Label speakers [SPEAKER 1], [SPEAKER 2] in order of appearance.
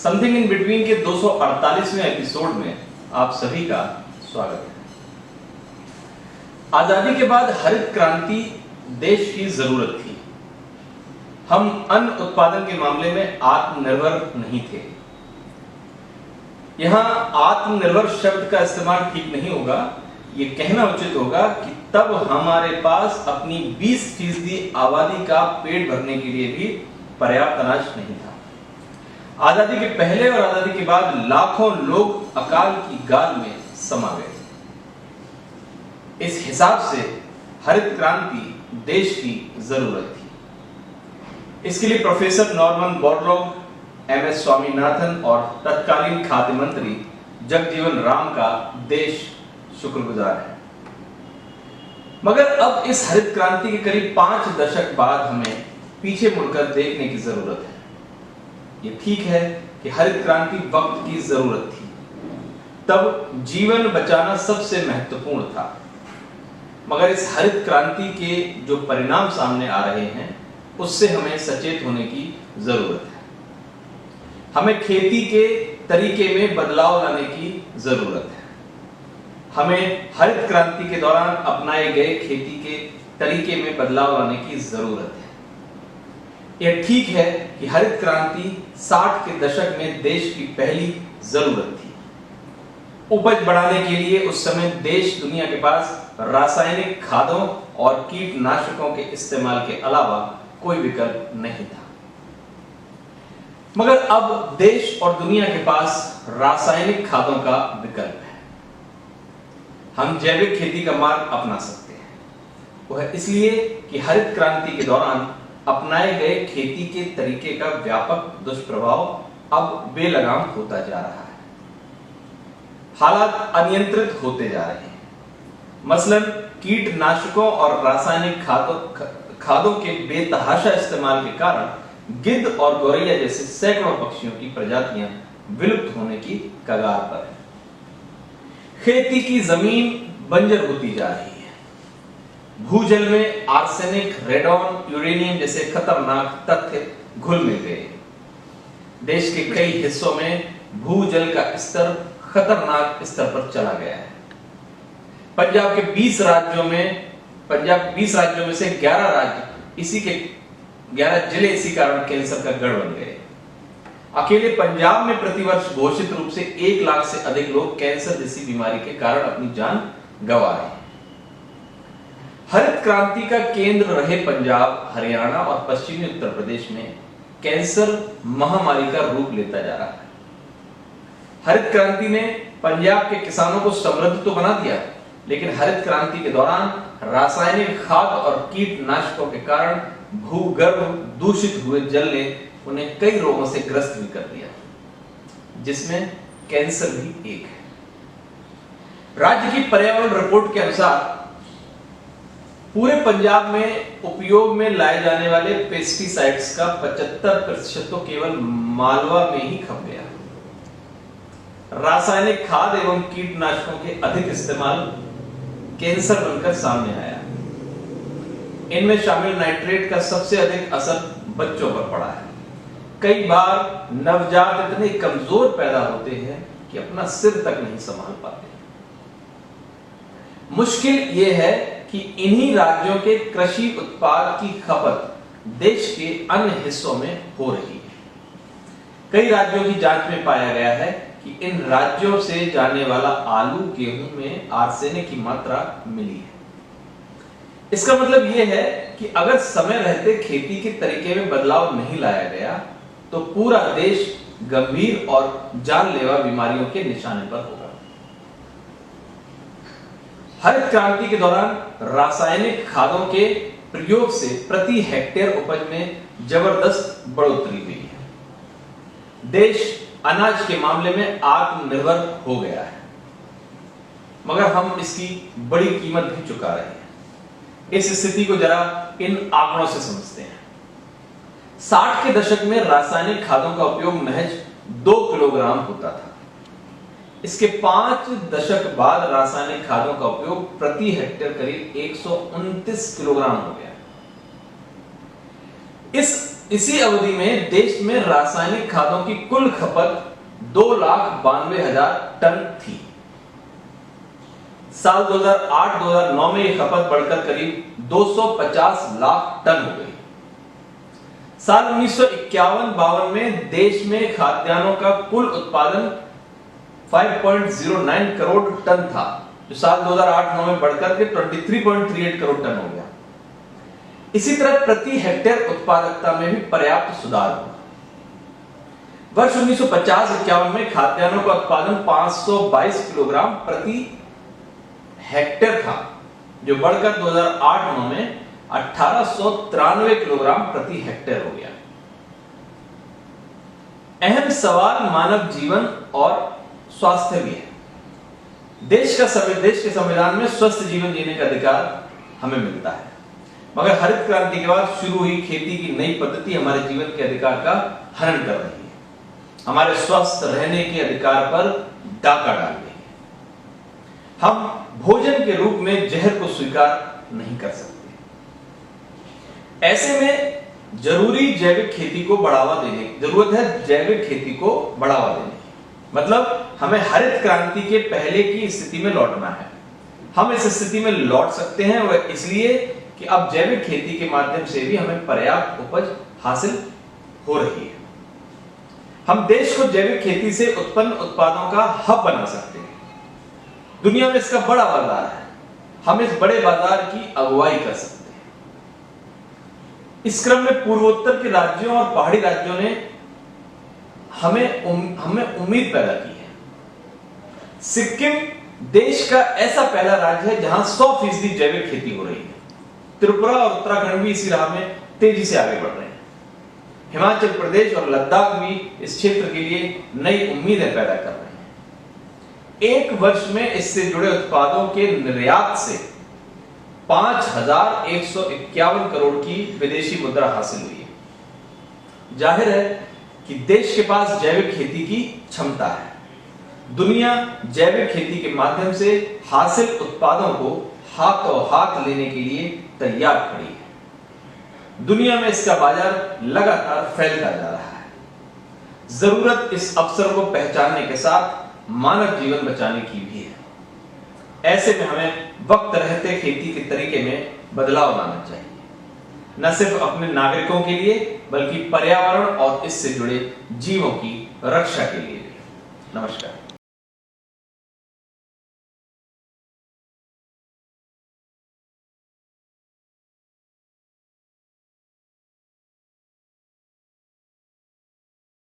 [SPEAKER 1] Something in between के 248वें episode में आप सभी का स्वागत है। आजादी के बाद हरित क्रांति देश की जरूरत थी। हम अन्न उत्पादन के मामले में आत्मनिर्भर नहीं थे। यहां आत्मनिर्भर शब्द का इस्तेमाल ठीक नहीं होगा। यह कहना उचित होगा कि तब हमारे पास अपनी 20% आबादी का पेट भरने के लिए भी पर्याप्त अनाज नहीं था। आजादी के पहले और आजादी के बाद लाखों लोग अकाल की गाल में समा गए। इस हिसाब से हरित क्रांति देश की जरूरत थी। इसके लिए professor Norman Borlaug, MS Swaminathan और तत्कालीन खाद्य मंत्री जगजीवन राम का देश शुक्रगुजार है। मगर अब इस हरित क्रांति के करीब 5 दशक बाद हमें पीछे मुड़कर देखने की जरूरत है। ये ठीक है कि हरित क्रांति वक्त की जरूरत थी। तब जीवन बचाना सबसे महत्वपूर्ण था। मगर इस हरित क्रांति के जो परिणाम सामने आ रहे हैं उससे हमें सचेत होने की जरूरत है। हमें खेती के तरीके में बदलाव लाने की जरूरत है। हमें हरित क्रांति के दौरान अपनाए गए खेती के तरीके में बदलाव लाने की जरूरत है। यह ठीक है कि हरित क्रांति 60 के दशक में देश की पहली जरूरत थी। उपज बढ़ाने के लिए उस समय देश दुनिया के पास रासायनिक खादों और कीटनाशकों के इस्तेमाल के अलावा कोई विकल्प नहीं था। मगर अब देश और दुनिया के पास रासायनिक खादों का विकल्प है। हम जैविक खेती का मार्ग अपना सकते हैं। वह इसलिए कि हरित क्रांति के दौरान अपनाए गए खेती के तरीके का व्यापक दुष्प्रभाव अब बेलगाम होता जा रहा है। हालात अनियंत्रित होते जा रहे हैं। मसलन कीटनाशकों और रासायनिक खादों के बेतहाशा इस्तेमाल के कारण गिद्ध और गौरैया जैसे सैकड़ों पक्षियों की प्रजातियां विलुप्त होने की कगार पर है। खेती की जमीन बंजर होती जा रही है। भूजल में आर्सेनिक, रेडॉन, यूरेनियम जैसे खतरनाक तत्व घुल मिल गए। देश के कई हिस्सों में भूजल का स्तर खतरनाक स्तर पर चला गया है। पंजाब के 20 राज्यों में से 11 जिले इसी कारण कैंसर का गढ़ बन गए। अकेले पंजाब में प्रतिवर्ष घोषित रूप से 1 लाख से अधिक लोग कैंसर जैसी बीमारी के कारण अपनी जान गंवा रहे हैं। हरित क्रांति का केंद्र रहे पंजाब, हरियाणा और पश्चिमी उत्तर प्रदेश में कैंसर महामारी का रूप लेता जा रहा है। हरित क्रांति ने पंजाब के किसानों को समृद्ध तो बना दिया, लेकिन हरित क्रांति के दौरान रासायनिक खाद और कीटनाशकों के कारण भूगर्भ दूषित हुए जल ने उन्हें कई रोगों से ग्रस्त भी कर दिया, जिसमें कैंसर भी एक है। राज्य की पर्यावरण रिपोर्ट के अनुसार पूरे पंजाब में उपयोग में लाए जाने वाले पेस्टिसाइड्स का 75% तो केवल मालवा में ही खप गया। रासायनिक खाद एवं कीटनाशकों के अधिक इस्तेमाल कैंसर बनकर सामने आया। इनमें शामिल नाइट्रेट का सबसे अधिक असर बच्चों पर पड़ा है। कई बार नवजात इतने कमजोर पैदा होते हैं कि अपना सिर तक नहीं संभाल पाते। मुश्किल यह है कि इन्हीं राज्यों के कृषि उत्पाद की खपत देश के अन्य हिस्सों में हो रही है। कई राज्यों की जांच में पाया गया है कि इन राज्यों से जाने वाला आलू, गेहूं में आर्सेनिक की मात्रा मिली है। इसका मतलब यह है कि अगर समय रहते खेती के तरीके में बदलाव नहीं लाया गया तो पूरा देश गंभीर और जानलेवा बीमारियों के निशाने पर होगा। हरित क्रांति के दौरान रासायनिक खादों के प्रयोग से प्रति हेक्टेयर उपज में जबरदस्त बढ़ोतरी हुई है। देश अनाज के मामले में आत्मनिर्भर हो गया है, मगर हम इसकी बड़ी कीमत भी चुका रहे हैं। इस स्थिति को जरा इन आंकड़ों से समझते हैं। 60 के दशक में रासायनिक खादों का उपयोग महज 2 किलोग्राम होता था। इसके 5 दशक बाद रासायनिक खादों का उपयोग प्रति हेक्टेयर करीब 129 किलोग्राम हो गया। इस इसी अवधि में देश में रासायनिक खादों की कुल खपत 2,92,000 टन थी। साल 2008-2009 में यह खपत बढ़कर करीब 250 लाख टन हो गई। साल 1951-52 में देश में खाद्यान्नों का कुल उत्पादन 5.09 करोड़ टन था, जो साल 2008-9 में बढ़कर के 23.38 करोड़ टन हो गया। इसी तरह प्रति हेक्टेयर उत्पादकता में भी पर्याप्त सुधार हुआ। वर्ष 1950-51 में खाद्यान्नों का उत्पादन 522 किलोग्राम प्रति हेक्टेयर था, जो बढ़कर 2008-9 में 1893 किलोग्राम प्रति हेक्टेयर हो गया। अहम सवाल मानव जीवन और स्वास्थ्य भी है। देश के संविधान में स्वस्थ जीवन जीने का अधिकार हमें मिलता है, मगर हरित क्रांति के बाद शुरू हुई खेती की नई पद्धति हमारे जीवन के अधिकार का हनन कर रही है, हमारे स्वस्थ रहने के अधिकार पर डाका डाल रही है। हम भोजन के रूप में जहर को स्वीकार नहीं कर सकते। ऐसे में जरूरी जैविक खेती को बढ़ावा देने की जरूरत है। जैविक खेती को बढ़ावा देने की मतलब हमें हरित क्रांति के पहले की स्थिति में लौटना है। हम इस स्थिति में लौट सकते हैं, वह इसलिए कि अब जैविक खेती के माध्यम से भी हमें पर्याप्त उपज हासिल हो रही है। हम देश को जैविक खेती से उत्पन्न उत्पादों का हब बना सकते हैं। दुनिया में इसका बड़ा बाजार है, हम इस बड़े बाजार की अगुवाई कर सकते हैं। इस क्रम में पूर्वोत्तर के राज्यों और पहाड़ी राज्यों ने हमें उम्मीद पैदा की है। सिक्किम देश का ऐसा पहला राज्य है जहां 100% जैविक खेती हो रही है। त्रिपुरा और उत्तराखंड भी इसी राह में तेजी से आगे बढ़ रहे हैं। हिमाचल प्रदेश और लद्दाख भी इस क्षेत्र के लिए नई उम्मीदें पैदा कर रहे हैं। एक वर्ष में इससे जुड़े उत्पादों के निर्यात से 5,151 करोड़ की विदेशी मुद्रा हासिल हुई है। जाहिर है कि देश के पास जैविक खेती की क्षमता है। दुनिया जैविक खेती के माध्यम से हासिल उत्पादों को हाथों हाथ लेने के लिए तैयार खड़ी है। दुनिया में इसका बाजार लगातार फैलता जा रहा है। जरूरत इस अवसर को पहचानने के साथ मानव जीवन बचाने की भी है। ऐसे में हमें वक्त रहते खेती के तरीके में बदलाव लाना चाहिए, न सिर्फ अपने नागरिकों के लिए बल्कि पर्यावरण और इससे जुड़े जीवों की रक्षा के लिए भी। नमस्कार।